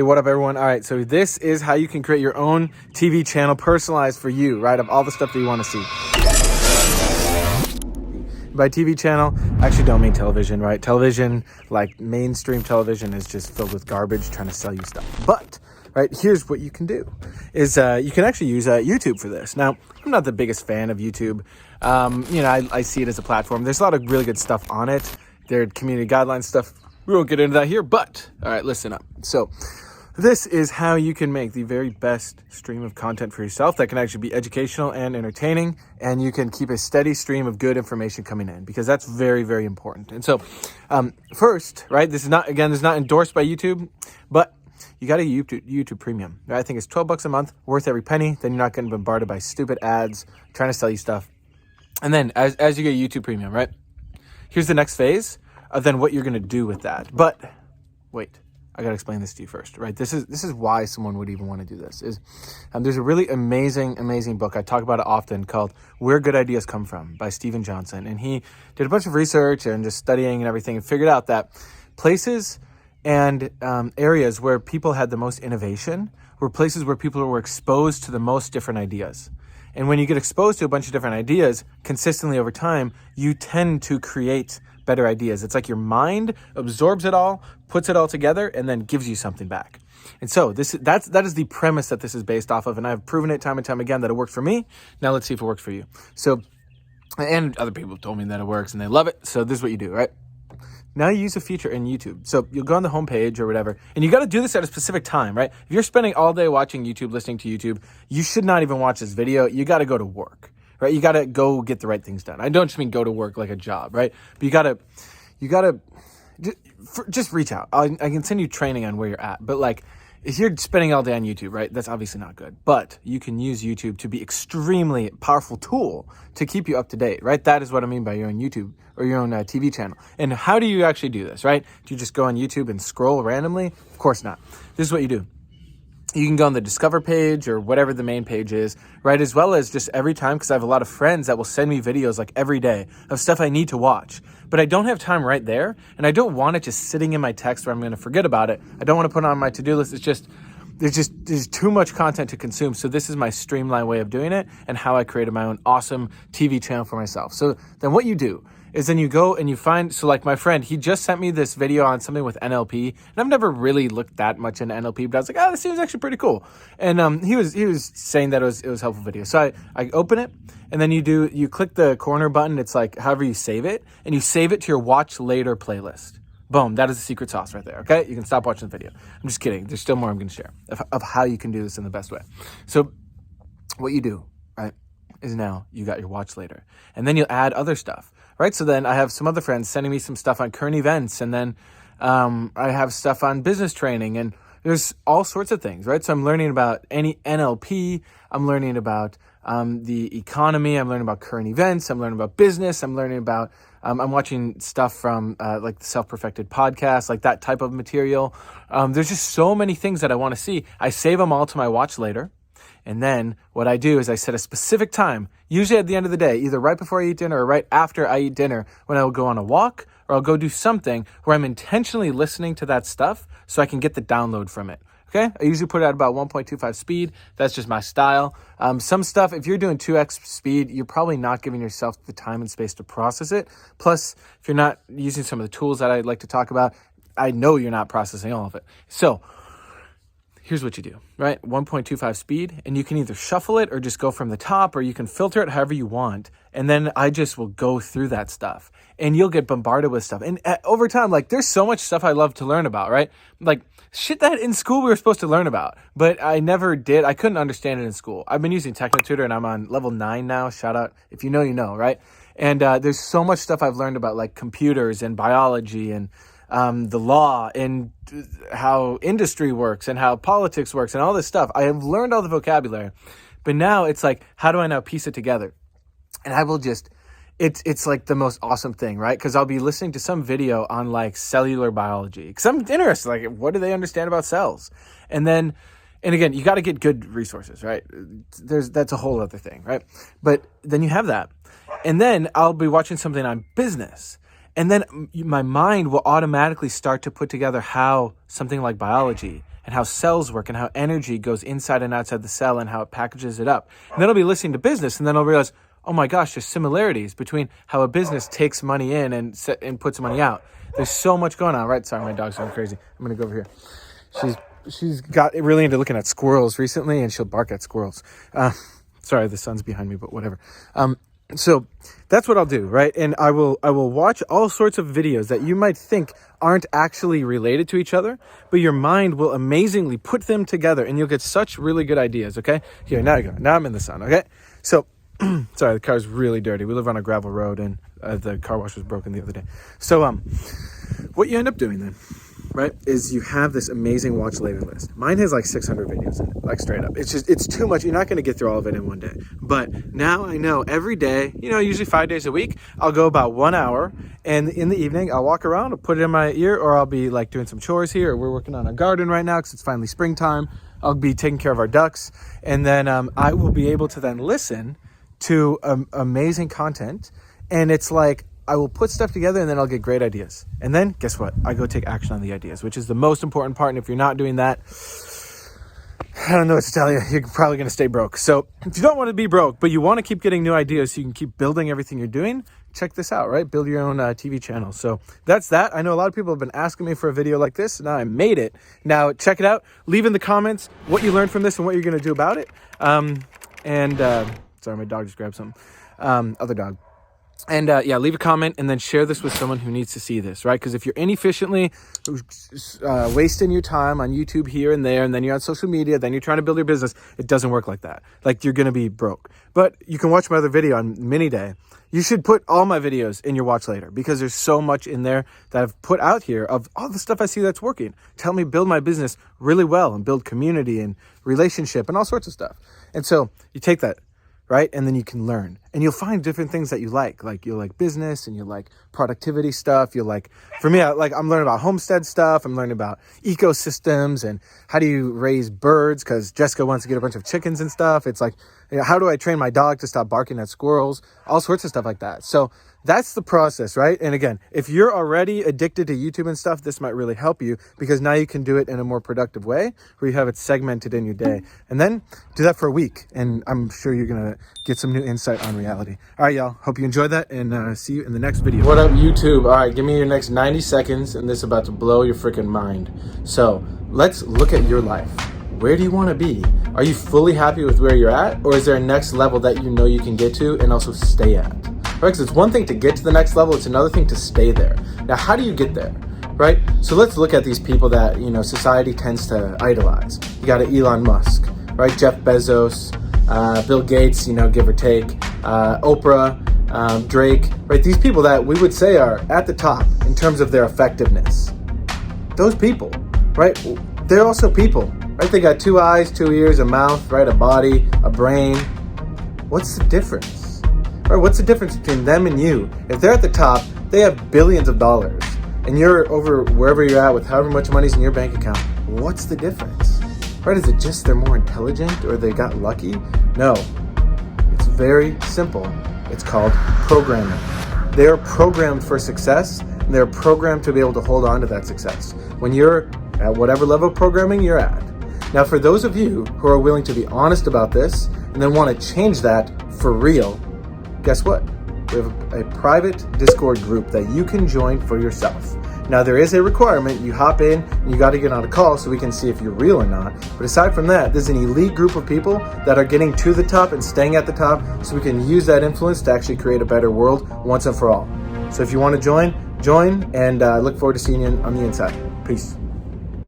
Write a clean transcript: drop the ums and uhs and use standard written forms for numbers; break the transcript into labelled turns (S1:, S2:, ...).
S1: Hey, what up, everyone? All right, so this is how you can create your own TV channel personalized for you, right, of all the stuff that you want to see. By TV channel, I actually don't mean television, right? Television, like mainstream television, is just filled with garbage trying to sell you stuff. But, right, here's what you can do, is you can actually use YouTube for this. Now, I'm not the biggest fan of YouTube. I see it as a platform. There's a lot of really good stuff on it. There are community guidelines stuff. We won't get into that here, but, all right, listen up. So, this is how you can make the very best stream of content for yourself that can actually be educational and entertaining, and you can keep a steady stream of good information coming in, because that's very, very important. And so, first, right, this is not endorsed by YouTube, but you got a YouTube Premium. Right? I think it's $12 a month, worth every penny. Then you're not getting bombarded by stupid ads trying to sell you stuff. And then as you get YouTube Premium, right, here's the next phase of then what you're going to do with that. But wait. I got to explain this to you first, right? This is why someone would even want to do this. There's a really amazing book. I talk about it often, called Where Good Ideas Come From by Steven Johnson. And he did a bunch of research and just studying and everything, and figured out that places and areas where people had the most innovation were places where people were exposed to the most different ideas. And when you get exposed to a bunch of different ideas consistently over time, you tend to create better ideas. It's like your mind absorbs it all, puts it all together, and then gives you something back. And so that is the premise that this is based off of, and I've proven it time and time again that it worked for me. Now let's see if it works for you. So, and other people have told me that it works and they love it. So this is what you do, right? Now you use a feature in YouTube. So you'll go on the homepage or whatever, and you got to do this at a specific time, right? If you're spending all day watching YouTube, listening to YouTube, you should not even watch this video. You got to go to work. Right? You got to go get the right things done. I don't just mean go to work like a job, right? But you got to just reach out. I can send you training on where you're at. But like, if you're spending all day on YouTube, right, that's obviously not good. But you can use YouTube to be extremely powerful tool to keep you up to date, right? That is what I mean by your own YouTube or your own TV channel. And how do you actually do this, right? Do you just go on YouTube and scroll randomly? Of course not. This is what you do. You can go on the Discover page or whatever the main page is, right? As well as just every time, because I have a lot of friends that will send me videos like every day of stuff I need to watch, but I don't have time right there. And I don't want it just sitting in my text where I'm going to forget about it. I don't want to put it on my to-do list. It's just, there's too much content to consume. So this is my streamlined way of doing it and how I created my own awesome TV channel for myself. So then what you do is then you go and you find, so like my friend, he just sent me this video on something with NLP, and I've never really looked that much into NLP, but I was like, this seems actually pretty cool. And he was saying that it was a helpful video. So I open it, and then you click the corner button. It's like however you save it, and you save it to your watch later playlist. Boom, that is the secret sauce right there, okay? You can stop watching the video. I'm just kidding. There's still more I'm going to share of how you can do this in the best way. So what you do, right, is now you got your watch later, and then you'll add other stuff. Right, so then I have some other friends sending me some stuff on current events, and then I have stuff on business training, and there's all sorts of things, right? So I'm learning about any NLP, I'm learning about the economy, I'm learning about current events, I'm learning about business, I'm learning about, I'm watching stuff from like the Self-Perfected podcast, like that type of material. There's just so many things that I want to see. I save them all to my watch later. And then what I do is I set a specific time, usually at the end of the day, either right before I eat dinner or right after I eat dinner, when I will go on a walk or I'll go do something where I'm intentionally listening to that stuff so I can get the download from it. Okay? I usually put it at about 1.25 speed. That's just my style. Some stuff, if you're doing 2x speed, you're probably not giving yourself the time and space to process it. Plus, if you're not using some of the tools that I'd like to talk about, I know you're not processing all of it. So here's what you do, right? 1.25 speed, and you can either shuffle it or just go from the top, or you can filter it however you want. And then I just will go through that stuff, and you'll get bombarded with stuff. And over time, like, there's so much stuff I love to learn about, right? Like shit that in school we were supposed to learn about, but I never did. I couldn't understand it in school. I've been using TechnoTutor, and I'm on level 9 now. Shout out. If you know, right? And there's so much stuff I've learned about, like computers and biology and the law and how industry works and how politics works and all this stuff. I have learned all the vocabulary, but now it's like, how do I now piece it together? And I will just, it's like the most awesome thing, right? Because I'll be listening to some video on like cellular biology, because I'm interested, like, what do they understand about cells? And again, you got to get good resources, right? That's a whole other thing, right? But then you have that. And then I'll be watching something on business. And then my mind will automatically start to put together how something like biology and how cells work and how energy goes inside and outside the cell and how it packages it up. And then I'll be listening to business, and then I'll realize, oh my gosh, there's similarities between how a business takes money in and puts money out. There's so much going on, right? Sorry, my dog's going crazy. I'm going to go over here. She's got really into looking at squirrels recently, and she'll bark at squirrels. Sorry, the sun's behind me, but whatever. So that's what I'll do, right? And I will watch all sorts of videos that you might think aren't actually related to each other, but your mind will amazingly put them together, and you'll get such really good ideas, okay? Here, now you go. Now I'm in the sun, okay? So, sorry, the car's really dirty. We live on a gravel road, and the car wash was broken the other day. So, what you end up doing then, right, is you have this amazing watch later list. Mine has like 600 videos in it, like straight up. It's too much. You're not going to get through all of it in one day. But now I know every day, usually 5 days a week, I'll go about 1 hour, and in the evening I'll walk around, I'll put it in my ear, or I'll be like doing some chores here, or we're working on a garden right now because it's finally springtime. I'll be taking care of our ducks, and then I will be able to then listen to amazing content, and it's like, I will put stuff together and then I'll get great ideas. And then guess what? I go take action on the ideas, which is the most important part. And if you're not doing that, I don't know what to tell you. You're probably going to stay broke. So if you don't want to be broke, but you want to keep getting new ideas so you can keep building everything you're doing, check this out, right? Build your own TV channel. So that's that. I know a lot of people have been asking me for a video like this. Now I made it. Now check it out. Leave in the comments what you learned from this and what you're going to do about it. Sorry, my dog just grabbed something. Other dog. And leave a comment and then share this with someone who needs to see this, right? Because if you're inefficiently wasting your time on YouTube here and there, and then you're on social media, then you're trying to build your business, it doesn't work like that. Like, you're going to be broke. But you can watch my other video on Mini Day. You should put all my videos in your watch later, because there's so much in there that I've put out here of all the stuff I see that's working. Tell me build my business really well and build community and relationship and all sorts of stuff. And so you take that, right? And then you can learn, and you'll find different things that you like you'll like business, and you'll like productivity stuff. You'll like, for me, I'm learning about homestead stuff. I'm learning about ecosystems and how do you raise birds, because Jessica wants to get a bunch of chickens and stuff. It's like, how do I train my dog to stop barking at squirrels? All sorts of stuff like that. So that's the process, right? And again, if you're already addicted to YouTube and stuff, this might really help you, because now you can do it in a more productive way where you have it segmented in your day. And then do that for a week, and I'm sure you're going to get some new insight on reality. All right, y'all. Hope you enjoyed that, and see you in the next video. What up, YouTube? All right, give me your next 90 seconds, and this is about to blow your freaking mind. So let's look at your life. Where do you want to be? Are you fully happy with where you're at, or is there a next level that you know you can get to and also stay at? Right? Because it's one thing to get to the next level, it's another thing to stay there. Now, how do you get there? Right? So let's look at these people that, society tends to idolize. You got Elon Musk, right? Jeff Bezos, Bill Gates, give or take, Oprah, Drake, right? These people that we would say are at the top in terms of their effectiveness. Those people, right? They're also people, right? They got 2 eyes, 2 ears, a mouth, right? A body, a brain. What's the difference? Right? What's the difference between them and you? If they're at the top, they have billions of dollars, and you're over wherever you're at with however much money's in your bank account. What's the difference? Right? Is it just they're more intelligent, or they got lucky? No. It's very simple. It's called programming. They're programmed for success, and they're programmed to be able to hold on to that success when you're at whatever level of programming you're at. Now, for those of you who are willing to be honest about this and then want to change that for real, guess what? We have a private Discord group that you can join for yourself. Now, there is a requirement. You hop in and you got to get on a call so we can see if you're real or not. But aside from that, there's an elite group of people that are getting to the top and staying at the top, so we can use that influence to actually create a better world once and for all. So if you want to join, and I look forward to seeing you on the inside. Peace.